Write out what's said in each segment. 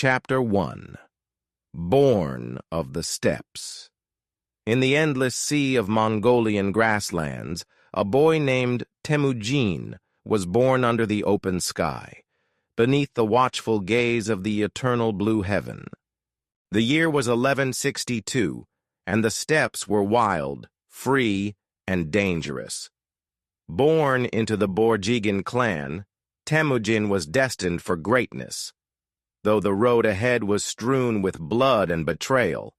Chapter 1. Born of the Steppes. In the endless sea of Mongolian grasslands, a boy named Temujin was born under the open sky, beneath the watchful gaze of the eternal blue heaven. The year was 1162, and the steppes were wild, free, and dangerous. Born into the Borjigin clan, Temujin was destined for greatness. Though the road ahead was strewn with blood and betrayal,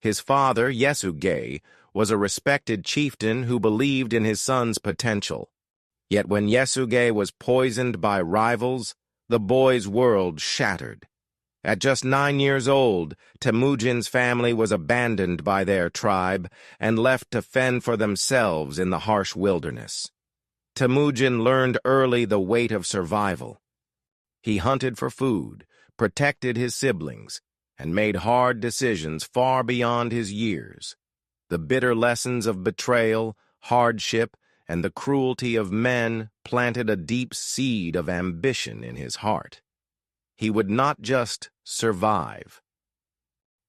his father, Yesugei, was a respected chieftain who believed in his son's potential. Yet when Yesugei was poisoned by rivals, the boy's world shattered. At just 9 years old, Temujin's family was abandoned by their tribe and left to fend for themselves in the harsh wilderness. Temujin learned early the weight of survival. He hunted for food, protected his siblings, and made hard decisions far beyond his years. The bitter lessons of betrayal, hardship, and the cruelty of men planted a deep seed of ambition in his heart. He would not just survive.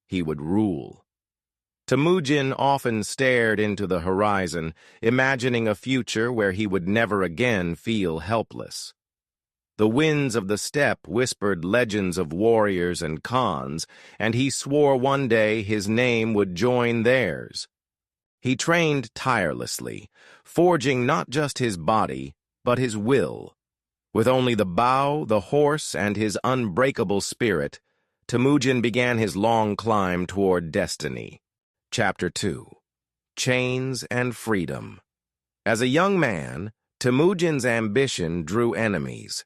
He would rule. Temujin often stared into the horizon, imagining a future where he would never again feel helpless. The winds of the steppe whispered legends of warriors and khans, and he swore one day his name would join theirs. He trained tirelessly, forging not just his body, but his will. With only the bow, the horse, and his unbreakable spirit, Temujin began his long climb toward destiny. Chapter 2. Chains and Freedom. As a young man, Temujin's ambition drew enemies.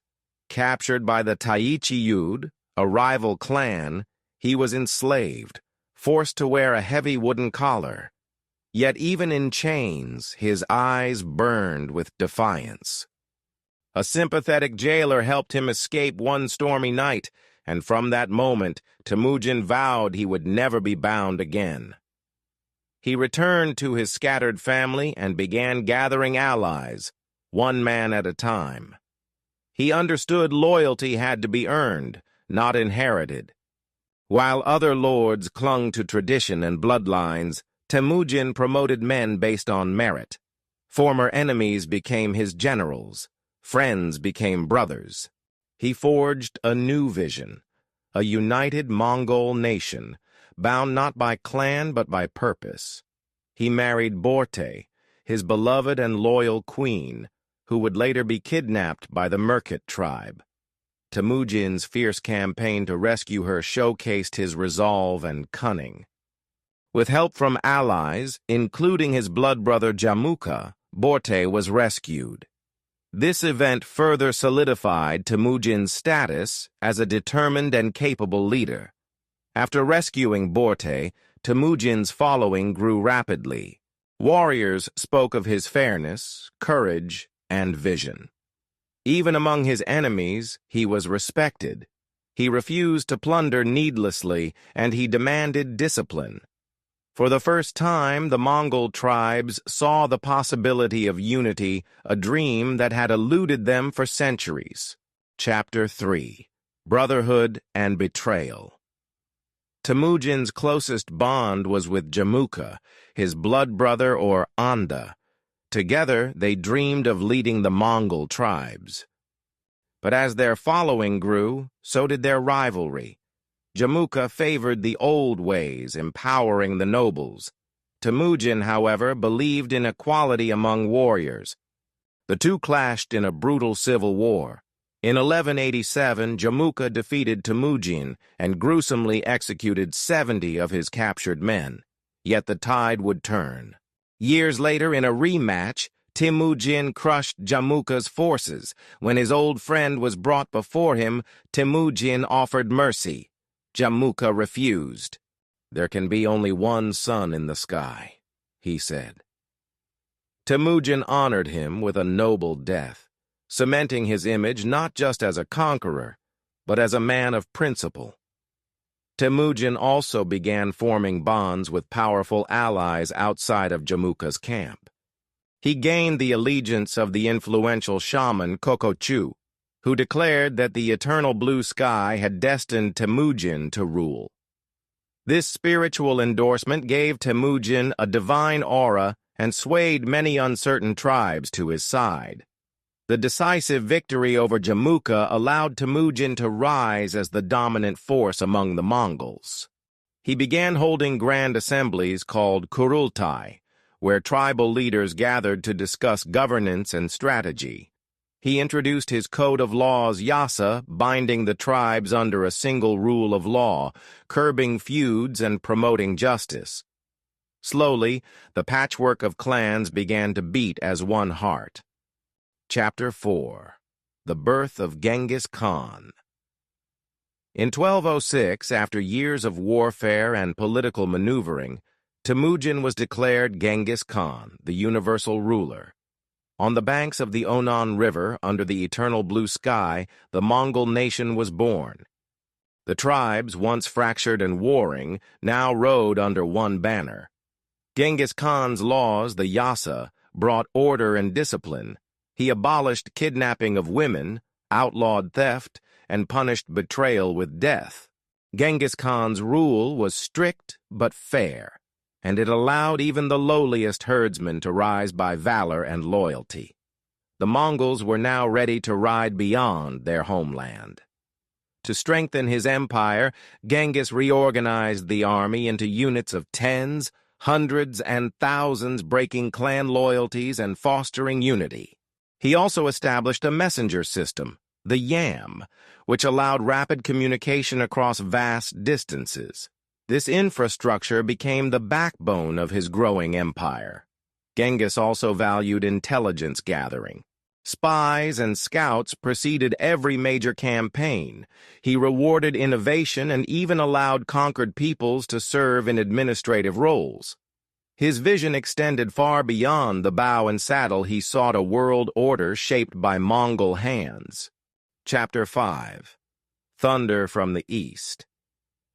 Captured by the Taichi-Yud, a rival clan, he was enslaved, forced to wear a heavy wooden collar. Yet even in chains, his eyes burned with defiance. A sympathetic jailer helped him escape one stormy night, and from that moment, Temujin vowed he would never be bound again. He returned to his scattered family and began gathering allies, one man at a time. He understood loyalty had to be earned, not inherited. While other lords clung to tradition and bloodlines, Temujin promoted men based on merit. Former enemies became his generals. Friends became brothers. He forged a new vision, a united Mongol nation, bound not by clan but by purpose. He married Borte, his beloved and loyal queen, who would later be kidnapped by the Merkit tribe. Temujin's fierce campaign to rescue her showcased his resolve and cunning. With help from allies, including his blood brother Jamuka, Borte was rescued. This event further solidified Temujin's status as a determined and capable leader. After rescuing Borte, Temujin's following grew rapidly. Warriors spoke of his fairness, courage, and vision. Even among his enemies, he was respected. He refused to plunder needlessly, and he demanded discipline. For the first time, the Mongol tribes saw the possibility of unity, a dream that had eluded them for centuries. Chapter 3. Brotherhood and Betrayal. Temujin's closest bond was with Jamuka, his blood brother or Anda. Together, they dreamed of leading the Mongol tribes. But as their following grew, so did their rivalry. Jamuka favored the old ways, empowering the nobles. Temujin, however, believed in equality among warriors. The two clashed in a brutal civil war. In 1187, Jamuka defeated Temujin and gruesomely executed 70 of his captured men. Yet the tide would turn. Years later, in a rematch, Temujin crushed Jamuka's forces. When his old friend was brought before him, Temujin offered mercy. Jamuka refused. "There can be only one sun in the sky," he said. Temujin honored him with a noble death, cementing his image not just as a conqueror, but as a man of principle. Temujin also began forming bonds with powerful allies outside of Jamuka's camp. He gained the allegiance of the influential shaman Kokochu, who declared that the eternal blue sky had destined Temujin to rule. This spiritual endorsement gave Temujin a divine aura and swayed many uncertain tribes to his side. The decisive victory over Jamuka allowed Temujin to rise as the dominant force among the Mongols. He began holding grand assemblies called Kurultai, where tribal leaders gathered to discuss governance and strategy. He introduced his code of laws Yasa, binding the tribes under a single rule of law, curbing feuds and promoting justice. Slowly, the patchwork of clans began to beat as one heart. Chapter 4. The Birth of Genghis Khan. In 1206, after years of warfare and political maneuvering, Temujin was declared Genghis Khan, the universal ruler. On the banks of the Onan River, under the eternal blue sky, the Mongol nation was born. The tribes, once fractured and warring, now rode under one banner. Genghis Khan's laws, the Yasa, brought order and discipline. He abolished kidnapping of women, outlawed theft, and punished betrayal with death. Genghis Khan's rule was strict but fair, and it allowed even the lowliest herdsmen to rise by valor and loyalty. The Mongols were now ready to ride beyond their homeland. To strengthen his empire, Genghis reorganized the army into units of tens, hundreds, and thousands, breaking clan loyalties and fostering unity. He also established a messenger system, the Yam, which allowed rapid communication across vast distances. This infrastructure became the backbone of his growing empire. Genghis also valued intelligence gathering. Spies and scouts preceded every major campaign. He rewarded innovation and even allowed conquered peoples to serve in administrative roles. His vision extended far beyond the bow and saddle. He sought a world order shaped by Mongol hands. Chapter 5. Thunder from the East.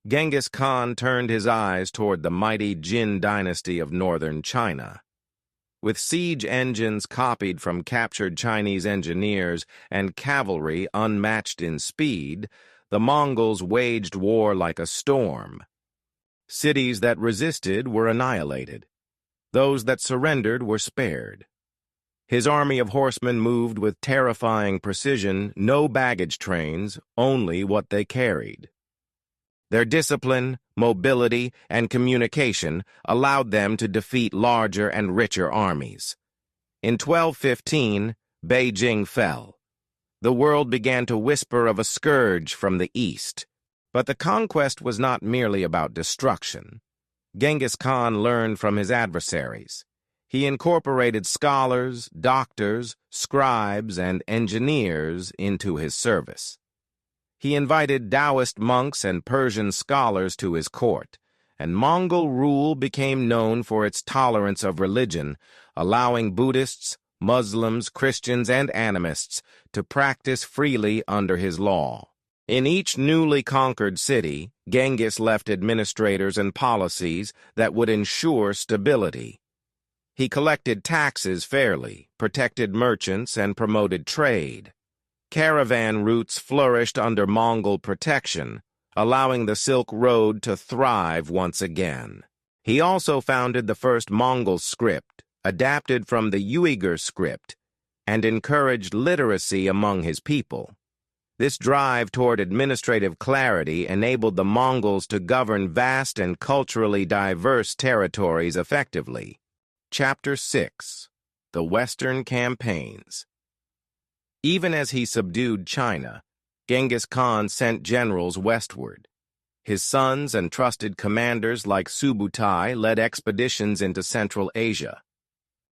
Genghis Khan turned his eyes toward the mighty Jin dynasty of northern China. With siege engines copied from captured Chinese engineers and cavalry unmatched in speed, the Mongols waged war like a storm. Cities that resisted were annihilated. Those that surrendered were spared. His army of horsemen moved with terrifying precision, no baggage trains, only what they carried. Their discipline, mobility, and communication allowed them to defeat larger and richer armies. In 1215, Beijing fell. The world began to whisper of a scourge from the east. But the conquest was not merely about destruction. Genghis Khan learned from his adversaries. He incorporated scholars, doctors, scribes, and engineers into his service. He invited Taoist monks and Persian scholars to his court, and Mongol rule became known for its tolerance of religion, allowing Buddhists, Muslims, Christians, and animists to practice freely under his law. In each newly conquered city, Genghis left administrators and policies that would ensure stability. He collected taxes fairly, protected merchants, and promoted trade. Caravan routes flourished under Mongol protection, allowing the Silk Road to thrive once again. He also founded the first Mongol script, adapted from the Uyghur script, and encouraged literacy among his people. This drive toward administrative clarity enabled the Mongols to govern vast and culturally diverse territories effectively. Chapter 6. The Western Campaigns. Even as he subdued China, Genghis Khan sent generals westward. His sons and trusted commanders like Subutai led expeditions into Central Asia.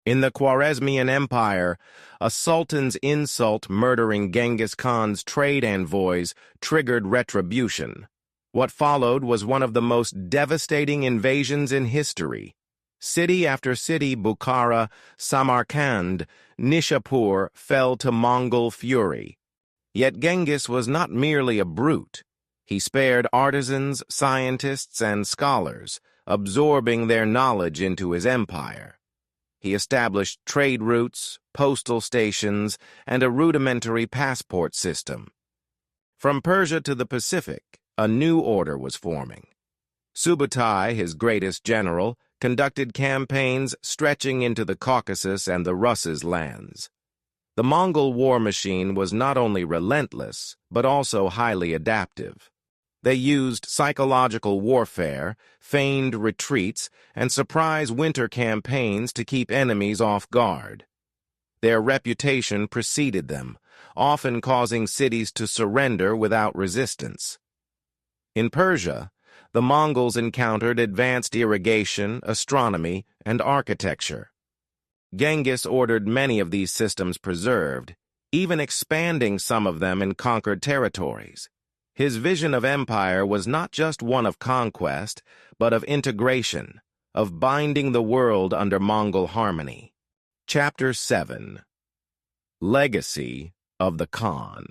In the Khwarezmian Empire, a sultan's insult murdering Genghis Khan's trade envoys triggered retribution. What followed was one of the most devastating invasions in history. City after city, Bukhara, Samarkand, Nishapur, fell to Mongol fury. Yet Genghis was not merely a brute. He spared artisans, scientists, and scholars, absorbing their knowledge into his empire. He established trade routes, postal stations, and a rudimentary passport system. From Persia to the Pacific, a new order was forming. Subutai, his greatest general, conducted campaigns stretching into the Caucasus and the Russes lands. The Mongol war machine was not only relentless, but also highly adaptive. They used psychological warfare, feigned retreats, and surprise winter campaigns to keep enemies off guard. Their reputation preceded them, often causing cities to surrender without resistance. In Persia, the Mongols encountered advanced irrigation, astronomy, and architecture. Genghis ordered many of these systems preserved, even expanding some of them in conquered territories. His vision of empire was not just one of conquest, but of integration, of binding the world under Mongol harmony. Chapter 7. Legacy of the Khan.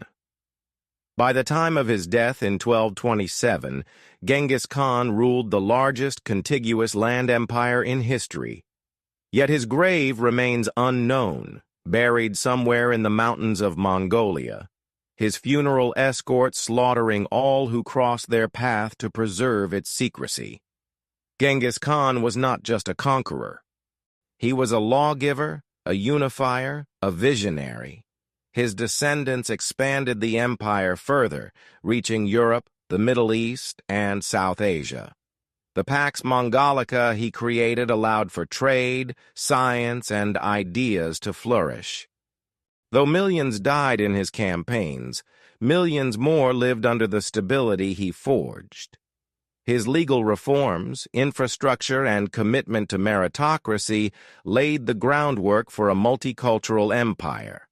By the time of his death in 1227, Genghis Khan ruled the largest contiguous land empire in history. Yet his grave remains unknown, buried somewhere in the mountains of Mongolia, his funeral escort slaughtering all who crossed their path to preserve its secrecy. Genghis Khan was not just a conqueror. He was a lawgiver, a unifier, a visionary. His descendants expanded the empire further, reaching Europe, the Middle East, and South Asia. The Pax Mongolica he created allowed for trade, science, and ideas to flourish. Though millions died in his campaigns, millions more lived under the stability he forged. His legal reforms, infrastructure, and commitment to meritocracy laid the groundwork for a multicultural empire.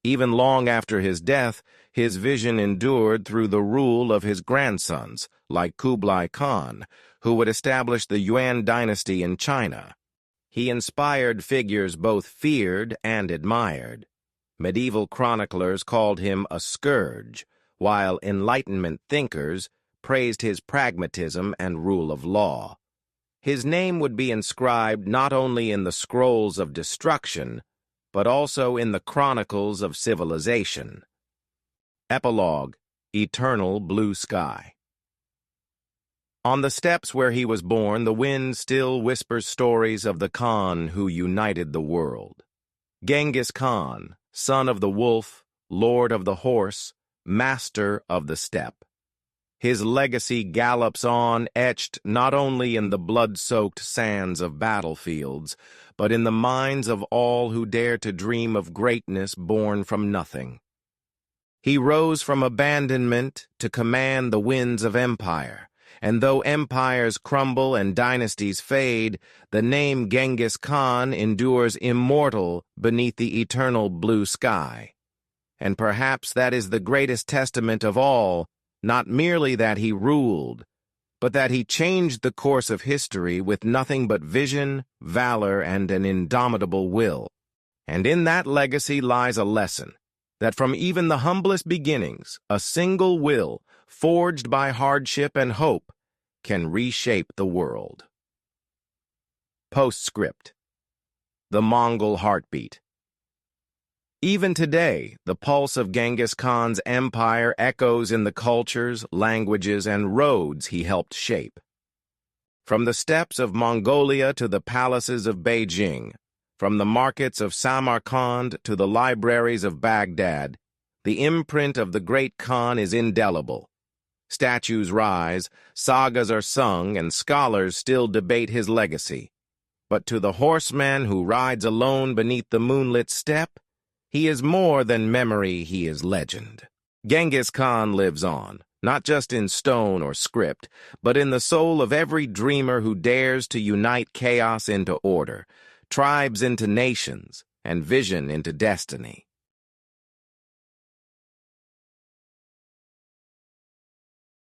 Even long after his death, his vision endured through the rule of his grandsons, like Kublai Khan, who would establish the Yuan dynasty in China. He inspired figures both feared and admired. Medieval chroniclers called him a scourge, while Enlightenment thinkers praised his pragmatism and rule of law. His name would be inscribed not only in the scrolls of destruction, but also in the chronicles of civilization. Epilogue: Eternal Blue Sky. On the steppes where he was born, the wind still whispers stories of the Khan who united the world. Genghis Khan, son of the wolf, lord of the horse, master of the steppe. His legacy gallops on, etched not only in the blood-soaked sands of battlefields, but in the minds of all who dare to dream of greatness born from nothing. He rose from abandonment to command the winds of empire, and though empires crumble and dynasties fade, the name Genghis Khan endures immortal beneath the eternal blue sky. And perhaps that is the greatest testament of all, not merely that he ruled, but that he changed the course of history with nothing but vision, valor, and an indomitable will. And in that legacy lies a lesson, that from even the humblest beginnings, a single will, forged by hardship and hope, can reshape the world. Postscript. The Mongol Heartbeat. Even today, the pulse of Genghis Khan's empire echoes in the cultures, languages, and roads he helped shape. From the steppes of Mongolia to the palaces of Beijing, from the markets of Samarkand to the libraries of Baghdad, the imprint of the great Khan is indelible. Statues rise, sagas are sung, and scholars still debate his legacy. But to the horseman who rides alone beneath the moonlit steppe, he is more than memory, he is legend. Genghis Khan lives on, not just in stone or script, but in the soul of every dreamer who dares to unite chaos into order, tribes into nations, and vision into destiny.